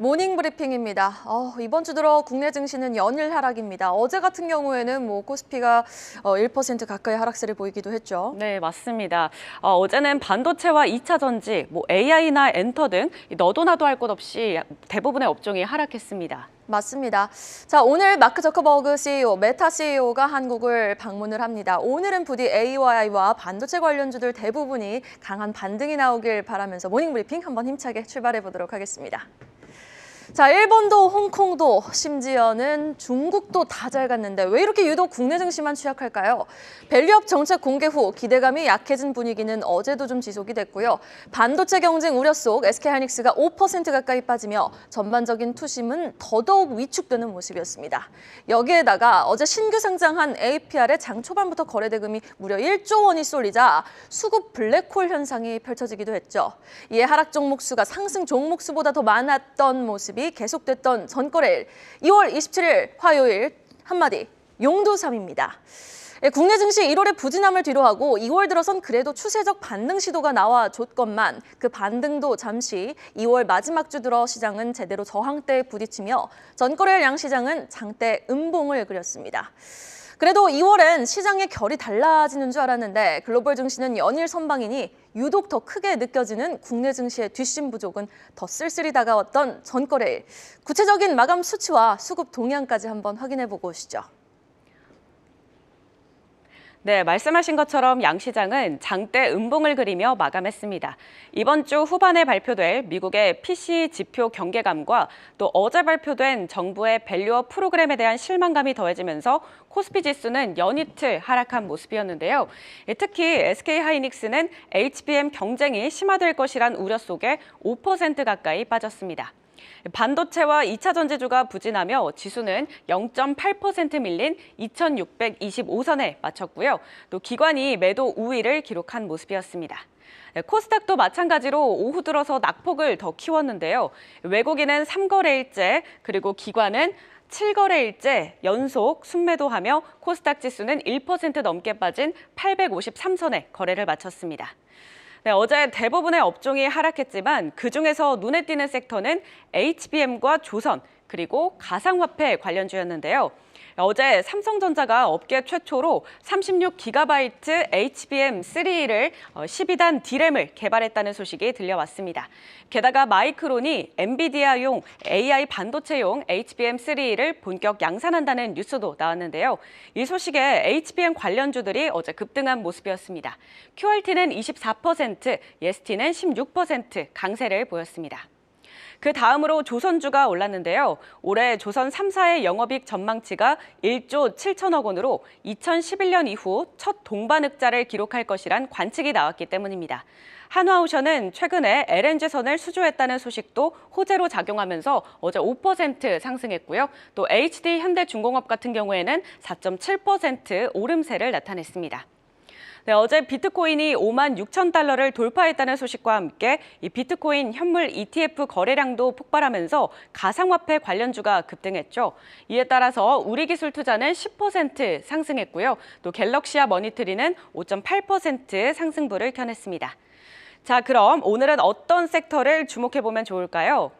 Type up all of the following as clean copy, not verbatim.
모닝 브리핑입니다. 이번 주 들어 국내 증시는 연일 하락입니다. 어제 같은 경우에는 코스피가 1% 가까이 하락세를 보이기도 했죠. 네, 맞습니다. 어제는 반도체와 2차 전지, AI나 엔터 등 너도 나도 할 것 없이 대부분의 업종이 하락했습니다. 맞습니다. 자, 오늘 마크 저커버그 CEO, 메타 CEO가 한국을 방문을 합니다. 오늘은 부디 AI와 반도체 관련주들 대부분이 강한 반등이 나오길 바라면서 모닝 브리핑 한번 힘차게 출발해 보도록 하겠습니다. 자, 일본도 홍콩도 심지어는 중국도 다 잘 갔는데 왜 이렇게 유독 국내 증시만 취약할까요? 밸류업 정책 공개 후 기대감이 약해진 분위기는 어제도 좀 지속이 됐고요. 반도체 경쟁 우려 속 SK하이닉스가 5% 가까이 빠지며 전반적인 투심은 더더욱 위축되는 모습이었습니다. 여기에다가 어제 신규 상장한 APR의 장 초반부터 거래 대금이 무려 1조 원이 쏠리자 수급 블랙홀 현상이 펼쳐지기도 했죠. 이에 하락 종목 수가 상승 종목 수보다 더 많았던 모습이 계속됐던 전거래일 2월 27일 화요일 한마디 용두삼입니다. 국내 증시 1월의 부진함을 뒤로하고 2월 들어선 그래도 추세적 반등 시도가 나와줬건만 그 반등도 잠시 2월 마지막 주 들어 시장은 제대로 저항대에 부딪히며 전거래일 양시장은 장대 음봉을 그렸습니다. 그래도 2월엔 시장의 결이 달라지는 줄 알았는데 글로벌 증시는 연일 선방이니 유독 더 크게 느껴지는 국내 증시의 뒷심 부족은 더 쓸쓸히 다가왔던 전거래일. 구체적인 마감 수치와 수급 동향까지 한번 확인해보고 오시죠. 네, 말씀하신 것처럼 양시장은 장대 음봉을 그리며 마감했습니다. 이번 주 후반에 발표될 미국의 PCE 지표 경계감과 또 어제 발표된 정부의 밸류업 프로그램에 대한 실망감이 더해지면서 코스피 지수는 연이틀 하락한 모습이었는데요. 특히 SK하이닉스는 HBM 경쟁이 심화될 것이란 우려 속에 5% 가까이 빠졌습니다. 반도체와 2차 전지주가 부진하며 지수는 0.8% 밀린 2,625선에 마쳤고요. 또 기관이 매도 우위를 기록한 모습이었습니다. 코스닥도 마찬가지로 오후 들어서 낙폭을 더 키웠는데요. 외국인은 3거래일째 그리고 기관은 7거래일째 연속 순매도하며 코스닥 지수는 1% 넘게 빠진 853선에 거래를 마쳤습니다. 네, 어제 대부분의 업종이 하락했지만 그중에서 눈에 띄는 섹터는 HBM과 조선, 그리고 가상화폐 관련주였는데요. 어제 삼성전자가 업계 최초로 36GB HBM3를 12단 D램을 개발했다는 소식이 들려왔습니다. 게다가 마이크론이 엔비디아용 AI 반도체용 HBM3를 본격 양산한다는 뉴스도 나왔는데요. 이 소식에 HBM 관련주들이 어제 급등한 모습이었습니다. QRT는 24%, 예스티는 16% 강세를 보였습니다. 그 다음으로 조선주가 올랐는데요. 올해 조선 3사의 영업이익 전망치가 1조 7천억 원으로 2011년 이후 첫 동반흑자를 기록할 것이란 관측이 나왔기 때문입니다. 한화오션은 최근에 LNG선을 수주했다는 소식도 호재로 작용하면서 어제 5% 상승했고요. 또 HD 현대중공업 같은 경우에는 4.7% 오름세를 나타냈습니다. 네, 어제 비트코인이 56,000달러를 돌파했다는 소식과 함께 이 비트코인 현물 ETF 거래량도 폭발하면서 가상화폐 관련주가 급등했죠. 이에 따라서 우리기술투자는 10% 상승했고요. 또 갤럭시와 머니트리는 5.8% 상승부를 켜냈습니다. 자, 그럼 오늘은 어떤 섹터를 주목해보면 좋을까요?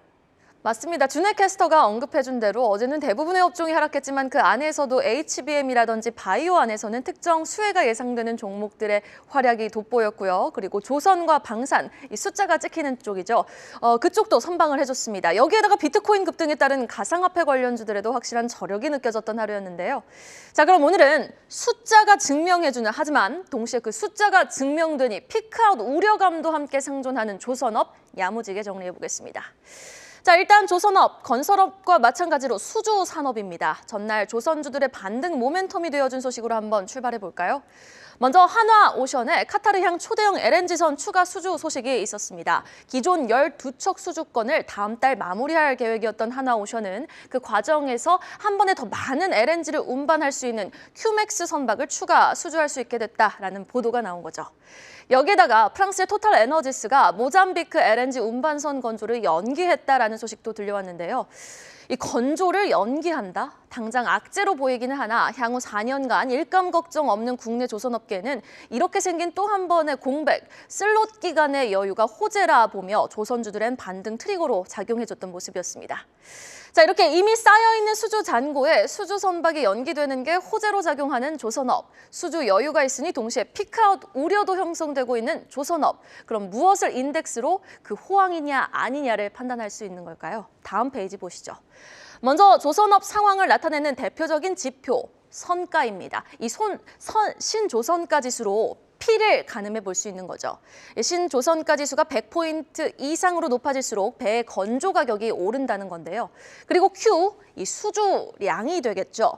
맞습니다. 준혜 캐스터가 언급해준 대로 어제는 대부분의 업종이 하락했지만 그 안에서도 HBM이라든지 바이오 안에서는 특정 수혜가 예상되는 종목들의 활약이 돋보였고요. 그리고 조선과 방산, 이 숫자가 찍히는 쪽이죠. 그쪽도 선방을 해줬습니다. 여기에다가 비트코인 급등에 따른 가상화폐 관련주들에도 확실한 저력이 느껴졌던 하루였는데요. 자, 그럼 오늘은 숫자가 증명해주는 하지만 동시에 그 숫자가 증명되니 피크아웃 우려감도 함께 상존하는 조선업 야무지게 정리해보겠습니다. 자, 일단 조선업, 건설업과 마찬가지로 수주 산업입니다. 전날 조선주들의 반등 모멘텀이 되어준 소식으로 한번 출발해볼까요? 먼저 한화오션의 카타르향 초대형 LNG선 추가 수주 소식이 있었습니다. 기존 12척 수주권을 다음 달 마무리할 계획이었던 한화오션은 그 과정에서 한 번에 더 많은 LNG를 운반할 수 있는 큐맥스 선박을 추가 수주할 수 있게 됐다라는 보도가 나온 거죠. 여기에다가 프랑스의 토탈 에너지스가 모잠비크 LNG 운반선 건조를 연기했다라는 소식도 들려왔는데요. 이 건조를 연기한다? 당장 악재로 보이기는 하나 향후 4년간 일감 걱정 없는 국내 조선업계는 이렇게 생긴 또 한 번의 공백, 슬롯 기간의 여유가 호재라 보며 조선주들엔 반등 트리거로 작용해줬던 모습이었습니다. 자, 이렇게 이미 쌓여있는 수주 잔고에 수주 선박이 연기되는 게 호재로 작용하는 조선업. 수주 여유가 있으니 동시에 피크아웃 우려도 형성되고 있는 조선업. 그럼 무엇을 인덱스로 그 호황이냐 아니냐를 판단할 수 있는 걸까요? 다음 페이지 보시죠. 먼저 조선업 상황을 나타내는 대표적인 지표, 선가입니다. 이 신조선가 지수로 P를 가늠해 볼 수 있는 거죠. 신조선가 지수가 100포인트 이상으로 높아질수록 배 건조 가격이 오른다는 건데요. 그리고 Q, 이 수주량이 되겠죠.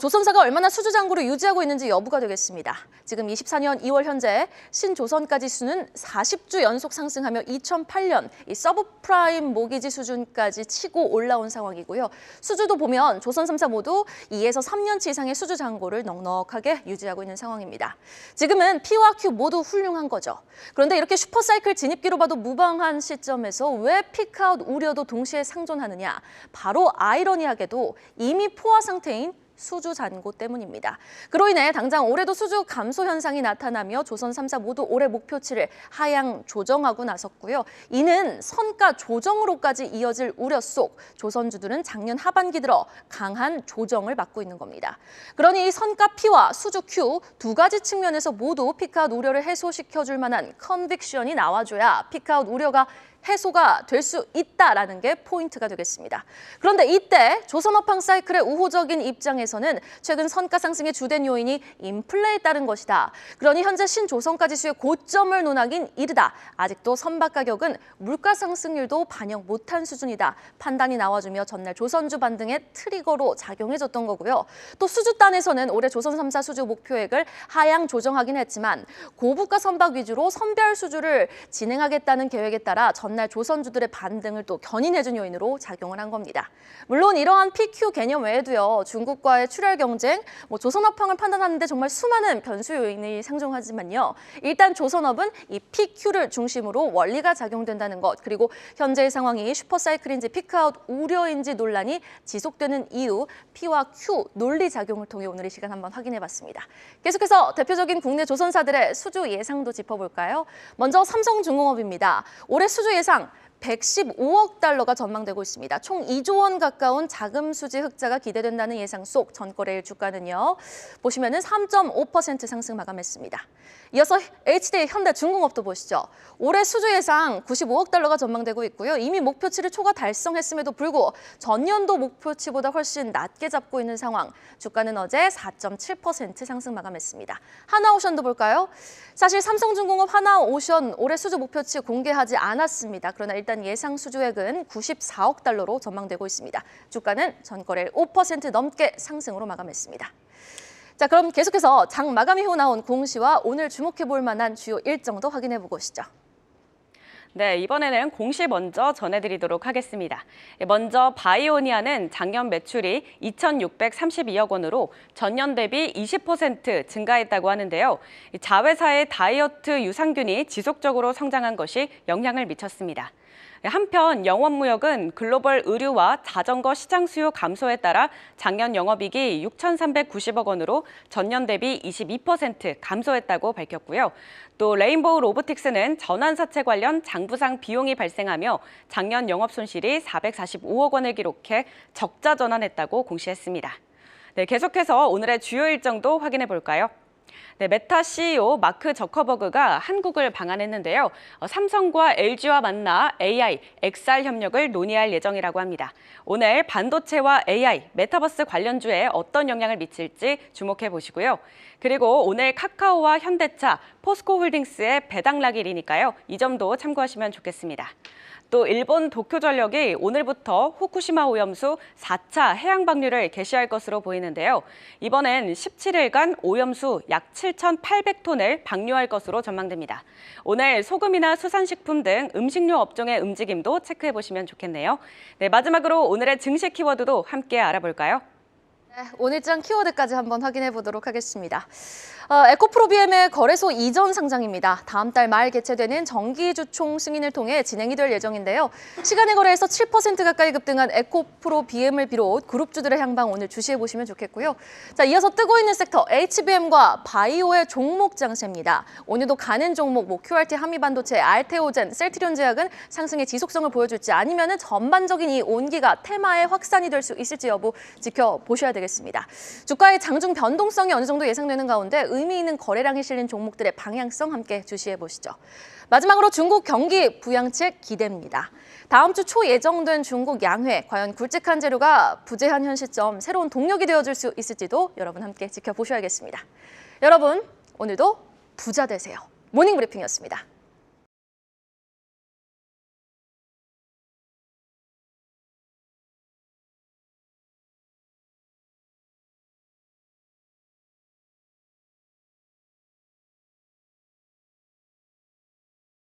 조선사가 얼마나 수주 잔고를 유지하고 있는지 여부가 되겠습니다. 지금 24년 2월 현재 신조선가 지수는 40주 연속 상승하며 2008년 이 서브프라임 모기지 수준까지 치고 올라온 상황이고요. 수주도 보면 조선 3사 모두 2에서 3년치 이상의 수주 잔고를 넉넉하게 유지하고 있는 상황입니다. 지금은 P와 Q 모두 훌륭한 거죠. 그런데 이렇게 슈퍼사이클 진입기로 봐도 무방한 시점에서 왜 피크아웃 우려도 동시에 상존하느냐? 바로 아이러니하게도 이미 포화 상태인 수주 잔고 때문입니다. 그로 인해 당장 올해도 수주 감소 현상이 나타나며 조선 3사 모두 올해 목표치를 하향 조정하고 나섰고요. 이는 선가 조정으로까지 이어질 우려 속 조선주들은 작년 하반기 들어 강한 조정을 맞고 있는 겁니다. 그러니 이 선가 P와 수주 Q 두 가지 측면에서 모두 피크아웃 우려를 해소시켜줄 만한 컨빅션이 나와줘야 피크아웃 우려가 해소가 될 수 있다라는 게 포인트가 되겠습니다. 그런데 이때 조선업황 사이클의 우호적인 입장에서는 최근 선가 상승의 주된 요인이 인플레에 따른 것이다. 그러니 현재 신조선가 지수의 고점을 논하긴 이르다. 아직도 선박 가격은 물가 상승률도 반영 못한 수준이다. 판단이 나와주며 전날 조선주 반등의 트리거로 작용해줬던 거고요. 또 수주단에서는 올해 조선 3사 수주 목표액을 하향 조정하긴 했지만 고부가 선박 위주로 선별 수주를 진행하겠다는 계획에 따라 전날 조선주들의 반등을 또 견인해준 요인으로 작용을 한 겁니다. 물론 이러한 PQ 개념 외에도요. 중국과의 출혈 경쟁, 조선업황을 판단하는 데 정말 수많은 변수 요인이 상존하지만요. 일단 조선업은 이 PQ를 중심으로 원리가 작용된다는 것, 그리고 현재의 상황이 슈퍼사이클인지 피크아웃 우려인지 논란이 지속되는 이유, P와 Q 논리 작용을 통해 오늘 이 시간 한번 확인해봤습니다. 계속해서 대표적인 국내 조선사들의 수주 예상도 짚어볼까요? 먼저 삼성중공업입니다. 올해 수주 예상 115억 달러가 전망되고 있습니다. 총 2조 원 가까운 자금 수지 흑자가 기대된다는 예상 속 전거래일 주가는요. 보시면은 3.5% 상승 마감했습니다. 이어서 HD 현대중공업도 보시죠. 올해 수주 예상 95억 달러가 전망되고 있고요. 이미 목표치를 초과 달성했음에도 불구하고 전년도 목표치보다 훨씬 낮게 잡고 있는 상황. 주가는 어제 4.7% 상승 마감했습니다. 하나오션도 볼까요? 사실 삼성중공업 하나오션 올해 수주 목표치 공개하지 않았습니다. 그러나 일단 예상 수주액은 94억 달러로 전망되고 있습니다. 주가는 전거래일 5% 넘게 상승으로 마감했습니다. 자, 그럼 계속해서 장 마감 이후 나온 공시와 오늘 주목해볼 만한 주요 일정도 확인해보고 오시죠. 네, 이번에는 공시 먼저 전해드리도록 하겠습니다. 먼저 바이오니아는 작년 매출이 2,632억 원으로 전년 대비 20% 증가했다고 하는데요. 자회사의 다이어트 유산균이 지속적으로 성장한 것이 영향을 미쳤습니다. 한편 영업무역은 글로벌 의류와 자전거 시장 수요 감소에 따라 작년 영업이익이 6,390억 원으로 전년 대비 22% 감소했다고 밝혔고요. 또 레인보우 로보틱스는 전환사채 관련 장부상 비용이 발생하며 작년 영업 손실이 445억 원을 기록해 적자 전환했다고 공시했습니다. 네, 계속해서 오늘의 주요 일정도 확인해 볼까요? 네, 메타 CEO 마크 저커버그가 한국을 방한했는데요. 삼성과 LG와 만나 AI, XR 협력을 논의할 예정이라고 합니다. 오늘 반도체와 AI, 메타버스 관련주에 어떤 영향을 미칠지 주목해 보시고요. 그리고 오늘 카카오와 현대차, 포스코홀딩스의 배당락일이니까요. 이 점도 참고하시면 좋겠습니다. 또 일본 도쿄전력이 오늘부터 후쿠시마 오염수 4차 해양 방류를 개시할 것으로 보이는데요. 이번엔 17일간 오염수 약 7,800톤을 방류할 것으로 전망됩니다. 오늘 소금이나 수산식품 등 음식료 업종의 움직임도 체크해 보시면 좋겠네요. 네, 마지막으로 오늘의 증시 키워드도 함께 알아볼까요? 네, 오늘장 키워드까지 한번 확인해 보도록 하겠습니다. 에코프로비엠의 거래소 이전 상장입니다. 다음 달 말 개최되는 정기주총 승인을 통해 진행이 될 예정인데요. 시간의 거래에서 7% 가까이 급등한 에코프로비엠을 비롯 그룹주들의 향방 오늘 주시해 보시면 좋겠고요. 자, 이어서 뜨고 있는 섹터 HBM과 바이오의 종목 장세입니다. 오늘도 가는 종목 QRT 한미반도체, 알테오젠, 셀트리온 제약은 상승의 지속성을 보여줄지 아니면 전반적인 이 온기가 테마의 확산이 될 수 있을지 여부 지켜보셔야 되겠습니다. 주가의 장중 변동성이 어느 정도 예상되는 가운데 의미 있는 거래량이 실린 종목들의 방향성 함께 주시해 보시죠. 마지막으로 중국 경기 부양책 기대입니다. 다음 주 초 예정된 중국 양회, 과연 굵직한 재료가 부재한 현 시점 새로운 동력이 되어줄 수 있을지도 여러분 함께 지켜보셔야겠습니다. 여러분, 오늘도 부자 되세요. 모닝브리핑이었습니다.